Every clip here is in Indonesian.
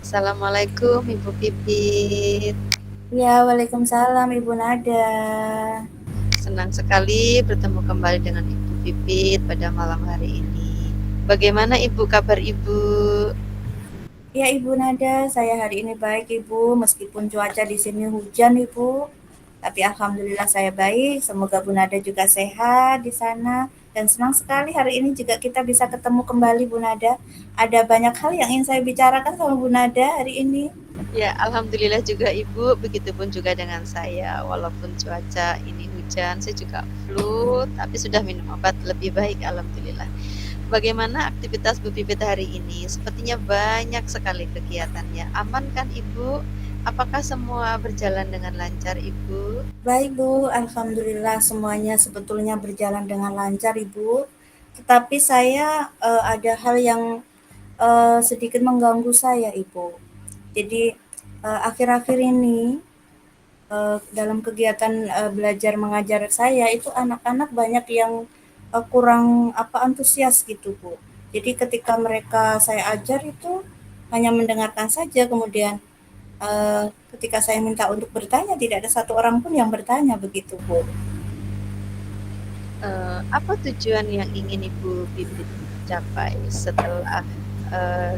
Assalamualaikum Ibu Pipit. Ya, Waalaikumsalam Ibu Nada. Senang sekali bertemu kembali dengan Ibu Pipit pada malam hari ini. Bagaimana Ibu kabar Ibu? Ya, Ibu Nada, saya hari ini baik Ibu, meskipun cuaca di sini hujan Ibu. Tapi alhamdulillah saya baik. Semoga Bu Nada juga sehat di sana. Dan senang sekali hari ini juga kita bisa ketemu kembali Bu Nada. Ada banyak hal yang ingin saya bicarakan sama Bu Nada hari ini. Ya, alhamdulillah juga Ibu, begitupun juga dengan saya. Walaupun cuaca ini hujan, saya juga flu, tapi sudah minum obat lebih baik alhamdulillah. Bagaimana aktivitas Bu Pipit hari ini? Sepertinya banyak sekali kegiatannya. Aman kan Ibu? Apakah semua berjalan dengan lancar Ibu? Baik Bu, alhamdulillah semuanya sebetulnya berjalan dengan lancar Ibu. Tetapi saya ada hal yang sedikit mengganggu saya, Ibu. Jadi akhir-akhir ini dalam kegiatan belajar mengajar saya itu anak-anak banyak yang kurang antusias gitu, Bu. Jadi ketika mereka saya ajar itu hanya mendengarkan saja, kemudian ketika saya minta untuk bertanya tidak ada satu orang pun yang bertanya begitu, Bu. Apa tujuan yang ingin Ibu Pipit capai setelah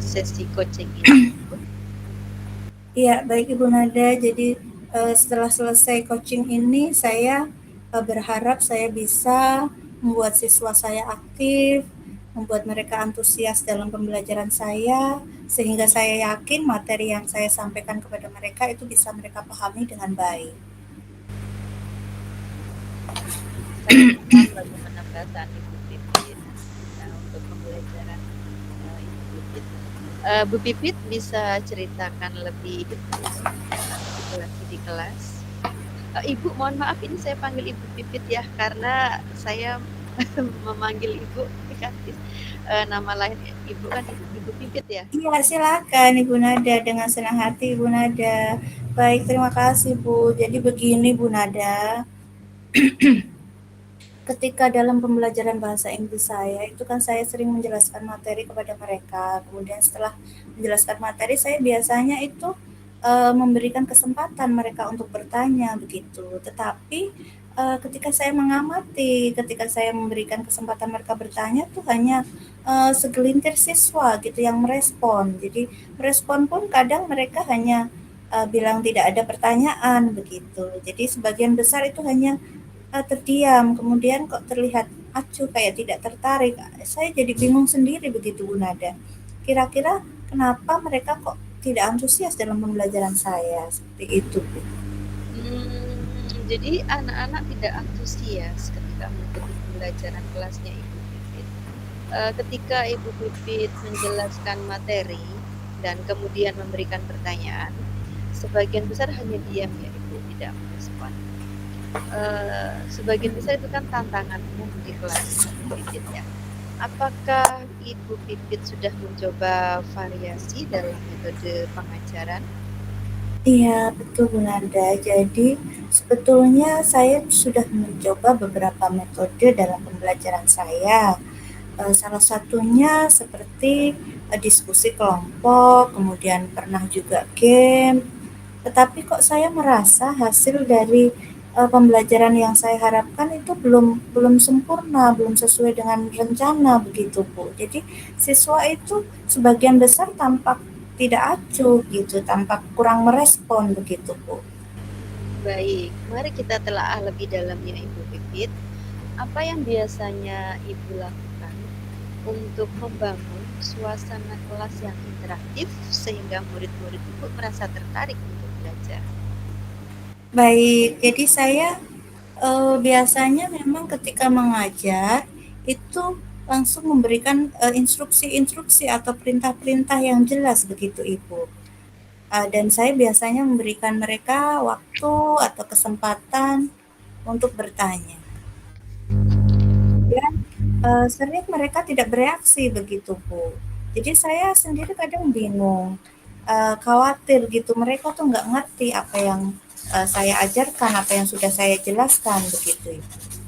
sesi coaching ini? Iya, baik Ibu Nada. Jadi setelah selesai coaching ini, saya berharap saya bisa membuat siswa saya aktif, membuat mereka antusias dalam pembelajaran saya, sehingga saya yakin materi yang saya sampaikan kepada mereka itu bisa mereka pahami dengan baik. Saya paham bagaimana perasaan Ibu Pipit untuk pembelajaran Ibu Pipit. Bu Pipit bisa ceritakan lebih tentang situasi di kelas? Ibu, mohon maaf ini saya panggil Ibu Pipit ya, karena saya memanggil Ibu kan nama lain Ibu kan Ibu Pipit ya. Iya, silakan Ibu Nada dengan senang hati Ibu Nada. Baik, terima kasih Bu. Jadi begini Bu Nada, ketika dalam pembelajaran bahasa Inggris saya itu kan saya sering menjelaskan materi kepada mereka. Kemudian setelah menjelaskan materi saya biasanya itu memberikan kesempatan mereka untuk bertanya begitu. Tetapi ketika saya mengamati, ketika saya memberikan kesempatan mereka bertanya tuh hanya segelintir siswa gitu yang merespon. Jadi merespon pun kadang mereka hanya bilang tidak ada pertanyaan begitu. Jadi sebagian besar itu hanya terdiam, kemudian kok terlihat acuh kayak tidak tertarik. Saya jadi bingung sendiri begitu Bu Nada. Kira-kira kenapa mereka kok tidak antusias dalam pembelajaran saya? Seperti itu, Bu. Jadi anak-anak tidak antusias ketika mengikuti pembelajaran kelasnya Ibu Pipit. Ketika Ibu Pipit menjelaskan materi dan kemudian memberikan pertanyaan, sebagian besar hanya diam ya Ibu, tidak merespon. Sebagian besar itu kan tantangan umum di kelas Ibu Pipit ya. Apakah Ibu Pipit sudah mencoba variasi dalam metode pengajaran? Iya, betul Bu Nada. Jadi sebetulnya saya sudah mencoba beberapa metode dalam pembelajaran saya. Salah satunya seperti diskusi kelompok, kemudian pernah juga game. Tetapi kok saya merasa hasil dari pembelajaran yang saya harapkan itu belum belum sempurna, belum sesuai dengan rencana begitu Bu. Jadi siswa itu sebagian besar tampak tidak acuh gitu, tampak kurang merespon begitu Bu. Baik, mari kita telaah lebih dalamnya Ibu Pipit. Apa yang biasanya Ibu lakukan untuk membangun suasana kelas yang interaktif sehingga murid-murid Ibu merasa tertarik untuk belajar? Baik, jadi saya biasanya memang ketika mengajar itu langsung memberikan instruksi-instruksi atau perintah-perintah yang jelas begitu Ibu. Dan saya biasanya memberikan mereka waktu atau kesempatan untuk bertanya. Dan sering mereka tidak bereaksi begitu Bu. Jadi saya sendiri kadang bingung, khawatir gitu mereka tuh nggak ngerti apa yang saya ajarkan, apa yang sudah saya jelaskan begitu Ibu.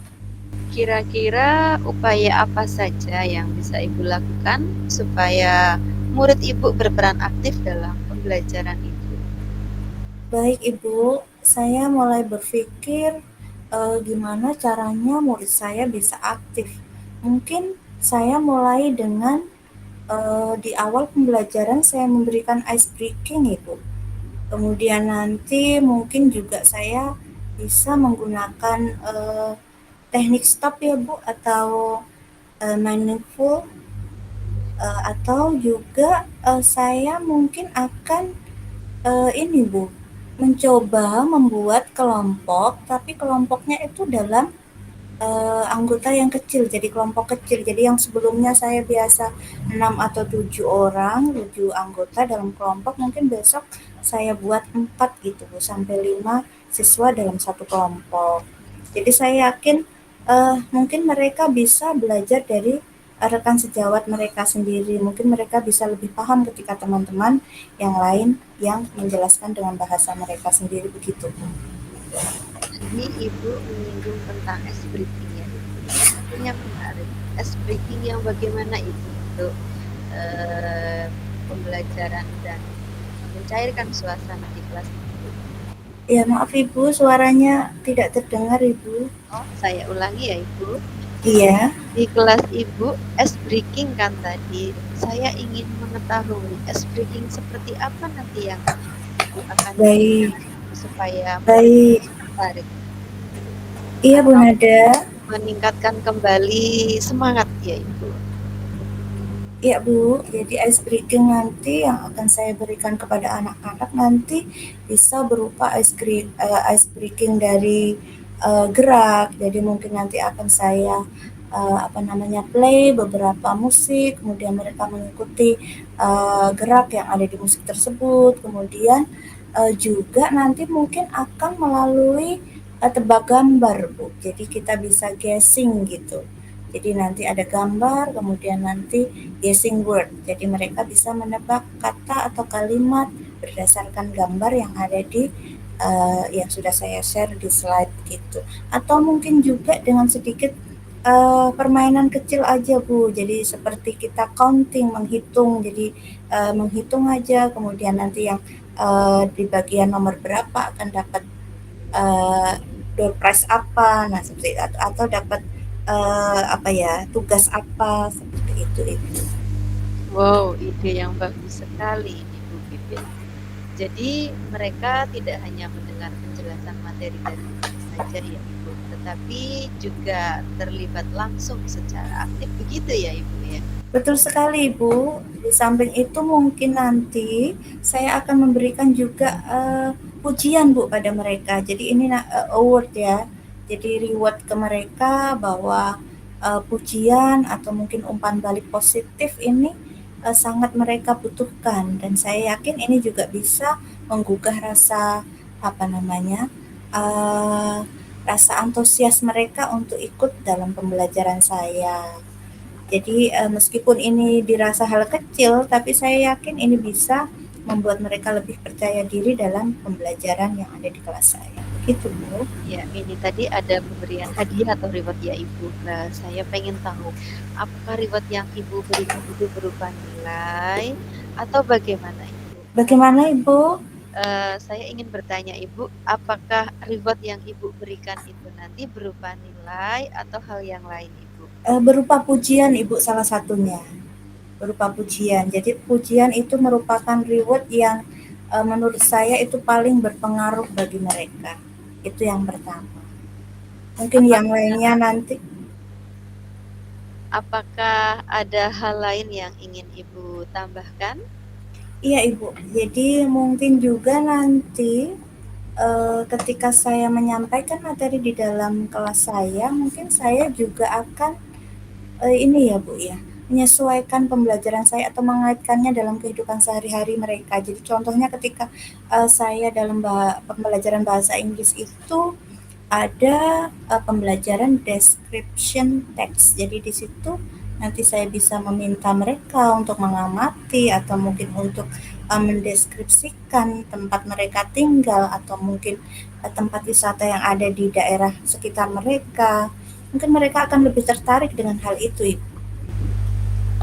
Kira-kira upaya apa saja yang bisa Ibu lakukan supaya murid Ibu berperan aktif dalam pembelajaran Ibu? Baik Ibu, saya mulai berpikir gimana caranya murid saya bisa aktif. Mungkin saya mulai dengan di awal pembelajaran saya memberikan ice breaking Ibu. Kemudian nanti mungkin juga saya bisa menggunakan teknik stop ya Bu, atau mindful, atau juga saya mungkin akan ini Bu, mencoba membuat kelompok, tapi kelompoknya itu dalam anggota yang kecil, jadi kelompok kecil. Jadi yang sebelumnya saya biasa 6 atau 7 orang, 7 anggota dalam kelompok, mungkin besok saya buat 4 gitu Bu, sampai 5 siswa dalam satu kelompok. Jadi saya yakin mungkin mereka bisa belajar dari rekan sejawat mereka sendiri. Mungkin mereka bisa lebih paham ketika teman-teman yang lain yang menjelaskan dengan bahasa mereka sendiri begitu Bu. Tadi Ibu menyinggung tentang ice breaking ya Ibu. Sepertinya menarik. Ice breaking yang bagaimana Ibu untuk pembelajaran dan mencairkan suasana di kelas Ibu? Ya maaf Ibu, suaranya tidak terdengar Ibu. Oh, saya ulangi ya Ibu. Iya, Di kelas Ibu, ice breaking kan tadi. Saya ingin mengetahui ice breaking seperti apa nanti yang Ibu akan baik, supaya mereka baik. tertarik Iya Bu atau Nada. meningkatkan kembali semangat ya Ibu. Iya Bu, jadi ice breaking nanti yang akan saya berikan kepada anak-anak nanti bisa berupa ice breaking dari gerak. Jadi mungkin nanti akan saya apa namanya play beberapa musik, kemudian mereka mengikuti gerak yang ada di musik tersebut. Kemudian juga nanti mungkin akan melalui tebak gambar Bu. Jadi kita bisa guessing gitu. Jadi nanti ada gambar, kemudian nanti guessing word. Jadi mereka bisa menebak kata atau kalimat berdasarkan gambar yang ada di yang sudah saya share di slide gitu. Atau mungkin juga dengan sedikit permainan kecil aja Bu. Jadi seperti kita counting, menghitung. Jadi menghitung aja, kemudian nanti yang di bagian nomor berapa akan dapat uh, door prize apa, nah seperti itu, atau dapat apa ya tugas apa seperti itu. Wow, ide yang bagus sekali ini Bu Pipit. Jadi mereka tidak hanya mendengar penjelasan materi dari Ibu saja ya Ibu, tetapi juga terlibat langsung secara aktif begitu ya Ibu ya. Betul sekali Ibu. Di samping itu mungkin nanti saya akan memberikan juga pujian Bu pada mereka. Jadi ini award ya. Jadi reward ke mereka bahwa pujian atau mungkin umpan balik positif ini sangat mereka butuhkan, dan saya yakin ini juga bisa menggugah rasa apa namanya rasa antusias mereka untuk ikut dalam pembelajaran saya. Jadi meskipun ini dirasa hal kecil, tapi saya yakin ini bisa membuat mereka lebih percaya diri dalam pembelajaran yang ada di kelas saya. Gitu Bu. Ya, ini tadi ada pemberian hadiah atau reward ya Ibu. Nah, saya pengen tahu, apakah reward yang Ibu berikan itu berupa nilai atau bagaimana Ibu? Bagaimana Ibu? Saya ingin bertanya Ibu, apakah reward yang Ibu berikan itu nanti berupa nilai atau hal yang lain Ibu? Berupa pujian Ibu salah satunya. Berupa pujian. Jadi pujian itu merupakan reward yang menurut saya itu paling berpengaruh bagi mereka. Itu yang pertama. Mungkin yang lainnya nanti. Apakah ada hal lain yang ingin Ibu tambahkan? Iya Ibu. Jadi mungkin juga nanti ketika saya menyampaikan materi di dalam kelas saya, mungkin saya juga akan ini ya Bu ya, menyesuaikan pembelajaran saya atau mengaitkannya dalam kehidupan sehari-hari mereka. Jadi contohnya ketika saya dalam pembelajaran bahasa Inggris itu ada pembelajaran description text. Jadi di situ nanti saya bisa meminta mereka untuk mengamati atau mungkin untuk mendeskripsikan tempat mereka tinggal atau mungkin tempat wisata yang ada di daerah sekitar mereka. Mungkin mereka akan lebih tertarik dengan hal itu, Ibu.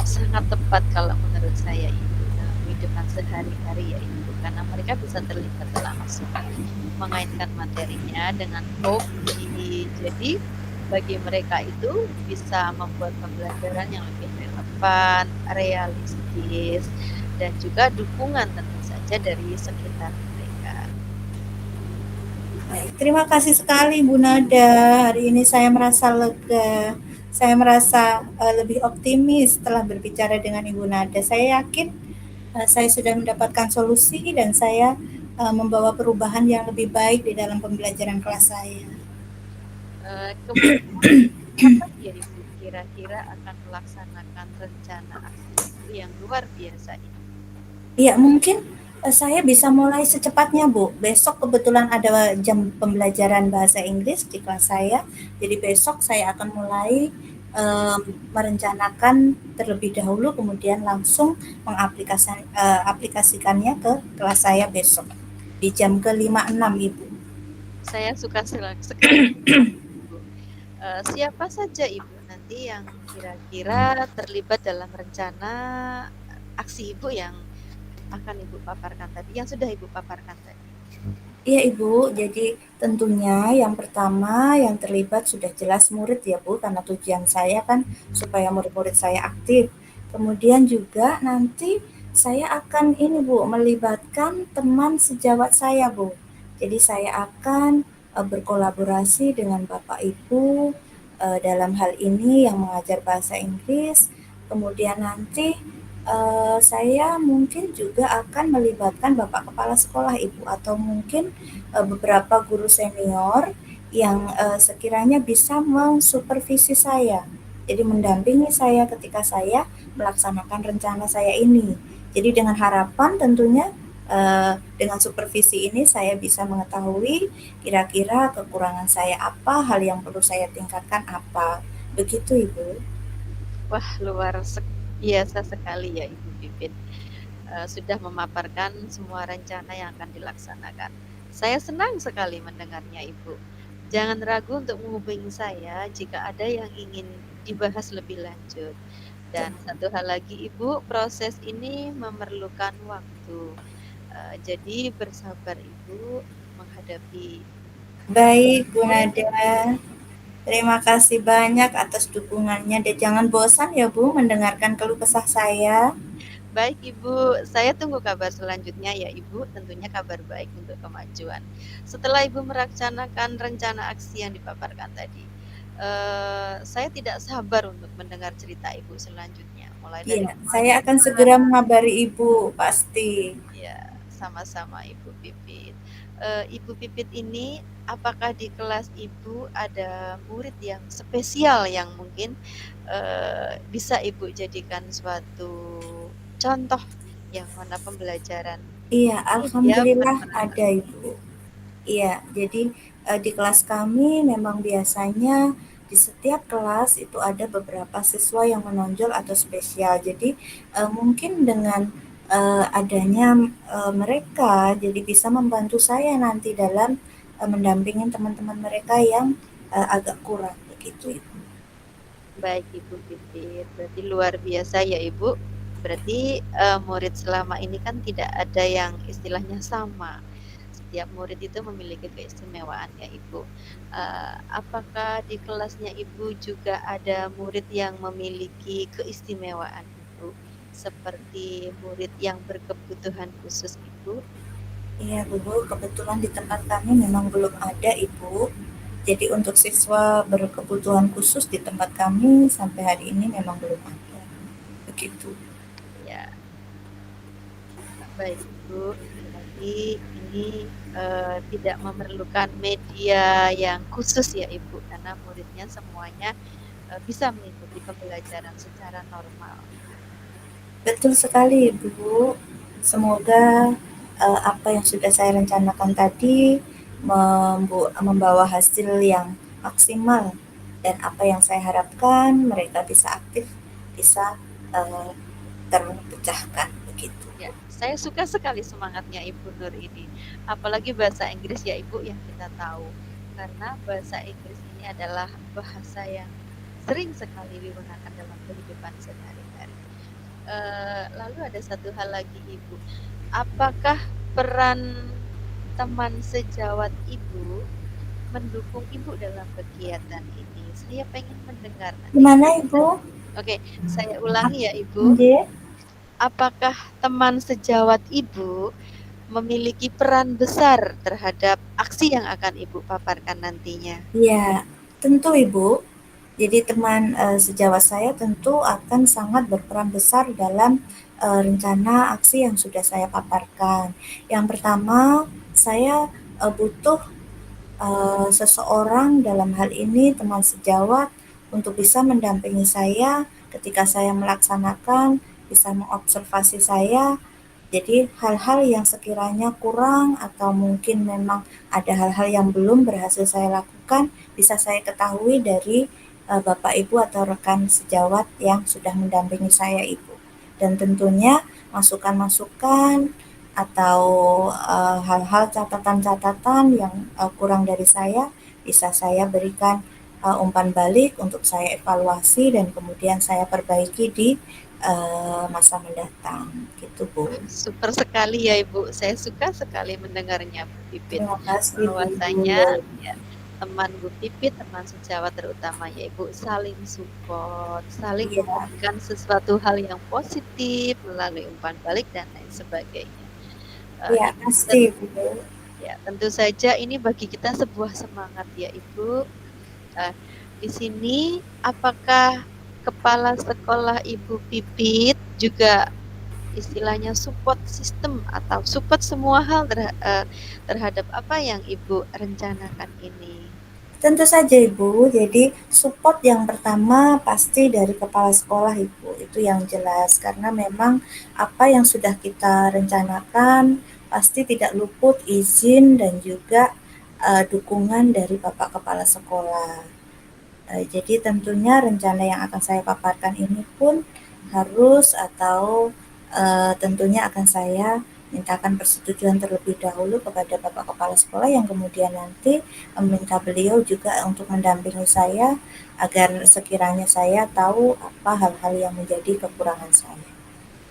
Sangat tepat kalau menurut saya Ibu dalam kehidupan sehari-hari ya Ibu. karena mereka bisa terlibat langsung mengaitkan materinya dengan hobi. Jadi bagi mereka itu bisa membuat pembelajaran yang lebih relevan, realistis, dan juga dukungan tentu saja dari sekitar mereka. Baik, terima kasih sekali Bu Nada. Hari ini saya merasa lega. Saya merasa lebih optimis setelah berbicara dengan Ibu Nada. Saya yakin saya sudah mendapatkan solusi dan saya membawa perubahan yang lebih baik di dalam pembelajaran kelas saya. Kemudian kapan ya Ibu kira-kira akan melaksanakan rencana aksi Ibu yang luar biasa ini? Iya, mungkin saya bisa mulai secepatnya, Bu. Besok kebetulan ada jam pembelajaran bahasa Inggris di kelas saya. Jadi besok saya akan mulai merencanakan terlebih dahulu, kemudian langsung aplikasikannya ke kelas saya besok di jam ke 5-6, Ibu. Saya suka sekali Ibu. Siapa saja Ibu nanti yang kira-kira terlibat dalam rencana aksi Ibu yang akan Ibu paparkan tadi, yang sudah Ibu paparkan tadi? Iya Ibu, jadi tentunya yang pertama yang terlibat sudah jelas murid ya Bu, karena tujuan saya kan supaya murid-murid saya aktif. Kemudian juga nanti saya akan ini Bu, melibatkan teman sejawat saya Bu. Jadi saya akan berkolaborasi dengan Bapak Ibu dalam hal ini yang mengajar bahasa Inggris. Kemudian nanti saya mungkin juga akan melibatkan Bapak Kepala Sekolah Ibu atau mungkin beberapa guru senior yang sekiranya bisa mensupervisi saya. Jadi mendampingi saya ketika saya melaksanakan rencana saya ini. Jadi dengan harapan tentunya dengan supervisi ini saya bisa mengetahui kira-kira kekurangan saya apa, hal yang perlu saya tingkatkan apa. Begitu Ibu. Wah, luar biasa sekali ya Ibu Pipit. Sudah memaparkan semua rencana yang akan dilaksanakan. Saya senang sekali mendengarnya Ibu. Jangan ragu untuk menghubungi saya jika ada yang ingin dibahas lebih lanjut. Dan satu hal lagi Ibu, proses ini memerlukan waktu. Jadi bersabar Ibu menghadapi. Baik, Bu Nada. Terima kasih banyak atas dukungannya dan jangan bosan ya Bu mendengarkan keluh kesah saya. Baik Ibu, saya tunggu kabar selanjutnya ya Ibu, tentunya kabar baik untuk kemajuan. Setelah Ibu melaksanakan rencana aksi yang dipaparkan tadi, saya tidak sabar untuk mendengar cerita Ibu selanjutnya, mulai dari Iya, saya akan segera mengabari Ibu pasti. ya, sama-sama Ibu Pipit. Ibu Pipit ini, apakah di kelas Ibu ada murid yang spesial yang mungkin bisa Ibu jadikan suatu contoh yang mana pembelajaran Iya, dia alhamdulillah benar-benar ada Ibu. Iya, jadi di kelas kami memang biasanya di setiap kelas itu ada beberapa siswa yang menonjol atau spesial. Jadi mungkin dengan adanya mereka jadi bisa membantu saya nanti dalam mendampingi teman-teman mereka yang agak kurang begitu Ibu. baik Ibu Pipit. Berarti luar biasa ya Ibu. Berarti murid selama ini kan tidak ada yang istilahnya sama. Setiap murid itu memiliki keistimewaan ya Ibu. Apakah di kelasnya Ibu juga ada murid yang memiliki keistimewaan Ibu? Seperti murid yang berkebutuhan khusus Ibu? Iya Bu, kebetulan di tempat kami memang belum ada Ibu. Jadi untuk siswa berkebutuhan khusus di tempat kami sampai hari ini memang belum ada. Begitu. Ya, baik Ibu. Berarti ini tidak memerlukan media yang khusus ya Ibu, karena muridnya semuanya bisa mengikuti pembelajaran secara normal. Betul sekali Ibu. Semoga apa yang sudah saya rencanakan tadi membawa hasil yang maksimal dan apa yang saya harapkan mereka bisa aktif, bisa uh, terpecahkan begitu. Ya, saya suka sekali semangatnya Ibu Nur ini. Apalagi bahasa Inggris ya Ibu yang kita tahu. Karena bahasa Inggris ini adalah bahasa yang sering sekali digunakan dalam kehidupan sehari-hari. Lalu ada satu hal lagi Ibu. Apakah peran teman sejawat Ibu mendukung Ibu dalam kegiatan ini? Saya pengen mendengar nanti. Gimana Ibu? Oke, saya ulangi ya Ibu. Nggih. Apakah teman sejawat Ibu memiliki peran besar terhadap aksi yang akan Ibu paparkan nantinya? Ya, tentu Ibu. Jadi teman sejawat saya tentu akan sangat berperan besar dalam rencana aksi yang sudah saya paparkan. Yang pertama, saya butuh seseorang dalam hal ini teman sejawat untuk bisa mendampingi saya ketika saya melaksanakan, bisa mengobservasi saya. Jadi hal-hal yang sekiranya kurang atau mungkin memang ada hal-hal yang belum berhasil saya lakukan, bisa saya ketahui dari Bapak Ibu atau rekan sejawat yang sudah mendampingi saya Ibu. Dan tentunya masukan-masukan atau hal-hal catatan-catatan yang kurang dari saya bisa saya berikan umpan balik untuk saya evaluasi dan kemudian saya perbaiki di masa mendatang gitu Bu. Super sekali ya Ibu. Saya suka sekali mendengarnya Bu Pipit. Terima kasih Bu. Bahwasanya ya, teman Bu Pipit, teman sejawat terutama ya Ibu, saling support, saling Iya, memberikan sesuatu hal yang positif melalui umpan balik dan lain sebagainya. iya Ini pasti Bu. ya tentu saja ini bagi kita sebuah semangat ya Ibu. Di sini apakah kepala sekolah Ibu Pipit juga istilahnya support sistem atau support semua hal terhadap apa yang Ibu rencanakan ini? Tentu saja Ibu, jadi support yang pertama pasti dari kepala sekolah Ibu, itu yang jelas karena memang apa yang sudah kita rencanakan pasti tidak luput izin dan juga dukungan dari Bapak Kepala Sekolah. Jadi tentunya rencana yang akan saya paparkan ini pun harus atau tentunya akan saya mintakan persetujuan terlebih dahulu kepada Bapak Kepala Sekolah yang kemudian nanti meminta beliau juga untuk mendampingi saya agar sekiranya saya tahu apa hal-hal yang menjadi kekurangan saya.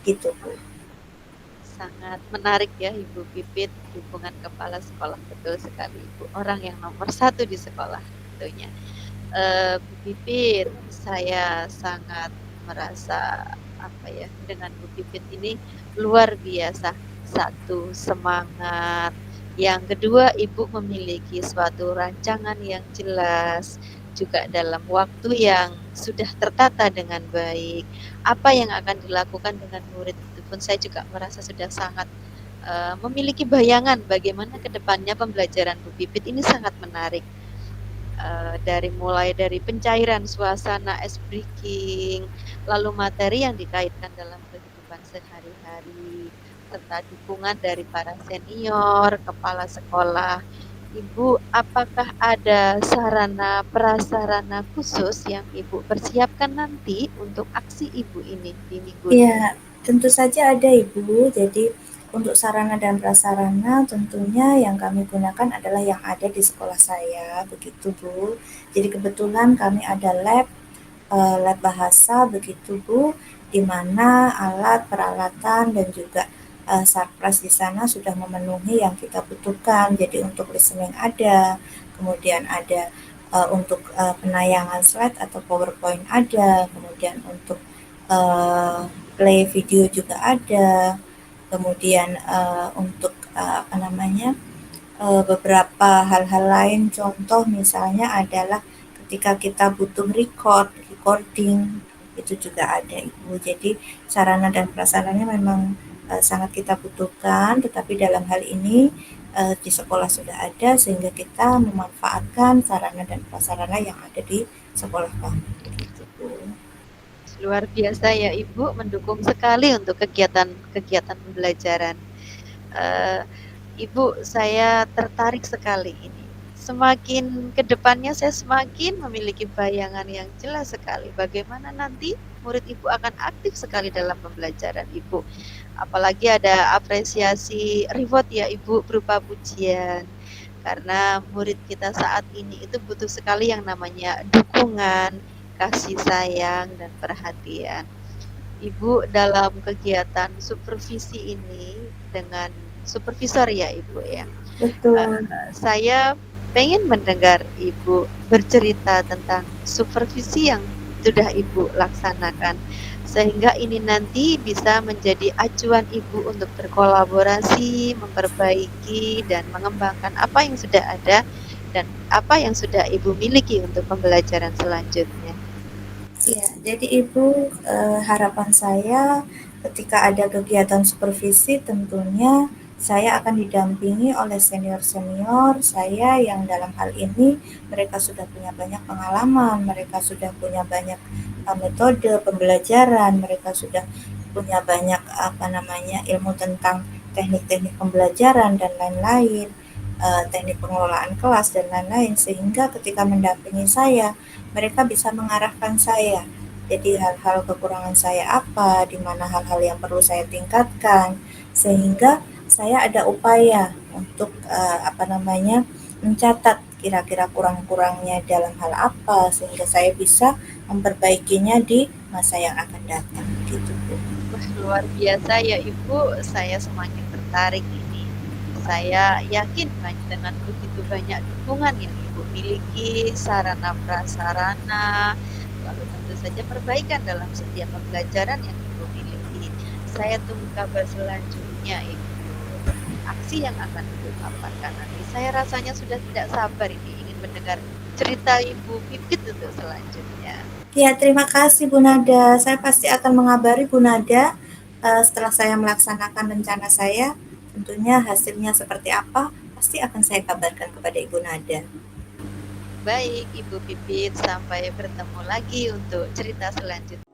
Gitu Bu. Sangat menarik ya Ibu Pipit, dukungan kepala sekolah betul sekali Ibu, orang yang nomor satu di sekolah tentunya. Bu Pipit, saya sangat merasa apa ya dengan Bu Pipit ini luar biasa. Satu, semangat. Yang kedua, Ibu memiliki suatu rancangan yang jelas, juga dalam waktu yang sudah tertata dengan baik. Apa yang akan dilakukan dengan murid itu pun saya juga merasa sudah sangat memiliki bayangan bagaimana kedepannya pembelajaran Bu Pipit ini sangat menarik. Mulai dari pencairan suasana ice breaking, lalu materi yang dikaitkan dalam kehidupan sehari-hari, serta dukungan dari para senior, kepala sekolah. Ibu, apakah ada sarana prasarana khusus yang Ibu persiapkan nanti untuk aksi Ibu ini di minggu ini? Ya, tentu saja ada Ibu. Jadi untuk sarana dan prasarana tentunya yang kami gunakan adalah yang ada di sekolah saya, begitu Bu. Jadi kebetulan kami ada lab bahasa begitu Bu, di mana alat, peralatan dan juga sarpras di sana sudah memenuhi yang kita butuhkan. Jadi untuk listening ada, kemudian ada untuk penayangan slide atau PowerPoint ada, kemudian untuk play video juga ada, kemudian untuk apa namanya beberapa hal-hal lain contoh misalnya adalah ketika kita butuh recording itu juga ada Ibu. Jadi sarana dan prasarannya memang sangat kita butuhkan, tetapi dalam hal ini di sekolah sudah ada sehingga kita memanfaatkan sarana dan prasarana yang ada di sekolah kami. Gitu, Bu. Luar biasa ya Ibu, mendukung sekali untuk kegiatan-kegiatan pembelajaran. Ibu, saya tertarik sekali ini. Semakin ke depannya saya semakin memiliki bayangan yang jelas sekali bagaimana nanti murid Ibu akan aktif sekali dalam pembelajaran Ibu. Apalagi ada apresiasi reward ya Ibu berupa pujian. Karena murid kita saat ini itu butuh sekali yang namanya dukungan, kasih sayang, dan perhatian. Ibu dalam kegiatan supervisi ini dengan supervisor ya Ibu ya. Betul. Saya pengen mendengar Ibu bercerita tentang supervisi yang sudah Ibu laksanakan, sehingga ini nanti bisa menjadi acuan Ibu untuk berkolaborasi, memperbaiki, dan mengembangkan apa yang sudah ada dan apa yang sudah Ibu miliki untuk pembelajaran selanjutnya. Iya, jadi Ibu, harapan saya ketika ada kegiatan supervisi tentunya saya akan didampingi oleh senior-senior saya yang dalam hal ini mereka sudah punya banyak pengalaman, mereka sudah punya banyak, metode pembelajaran, mereka sudah punya banyak, ilmu tentang teknik-teknik pembelajaran dan lain-lain, teknik pengelolaan kelas dan lain-lain, sehingga ketika mendampingi saya mereka bisa mengarahkan saya. Jadi hal-hal kekurangan saya apa, di mana hal-hal yang perlu saya tingkatkan, sehingga saya ada upaya untuk mencatat kira-kira kurang-kurangnya dalam hal apa, sehingga saya bisa memperbaikinya di masa yang akan datang. Gitu, Bu. Wah, luar biasa ya Ibu, saya semakin tertarik ini. Saya yakin dengan begitu banyak dukungan yang Ibu miliki, sarana prasarana, lalu tentu saja perbaikan dalam setiap pembelajaran yang Ibu miliki. Saya tunggu kabar selanjutnya Ibu, aksi yang akan Ibu paparkan nanti. Saya rasanya sudah tidak sabar ini ingin mendengar cerita Ibu Pipit untuk selanjutnya. Ya, terima kasih Bu Nada. Saya pasti akan mengabari Bu Nada setelah saya melaksanakan rencana saya. Tentunya hasilnya seperti apa, pasti akan saya kabarkan kepada Ibu Nada. Baik Ibu Pipit, sampai bertemu lagi untuk cerita selanjutnya.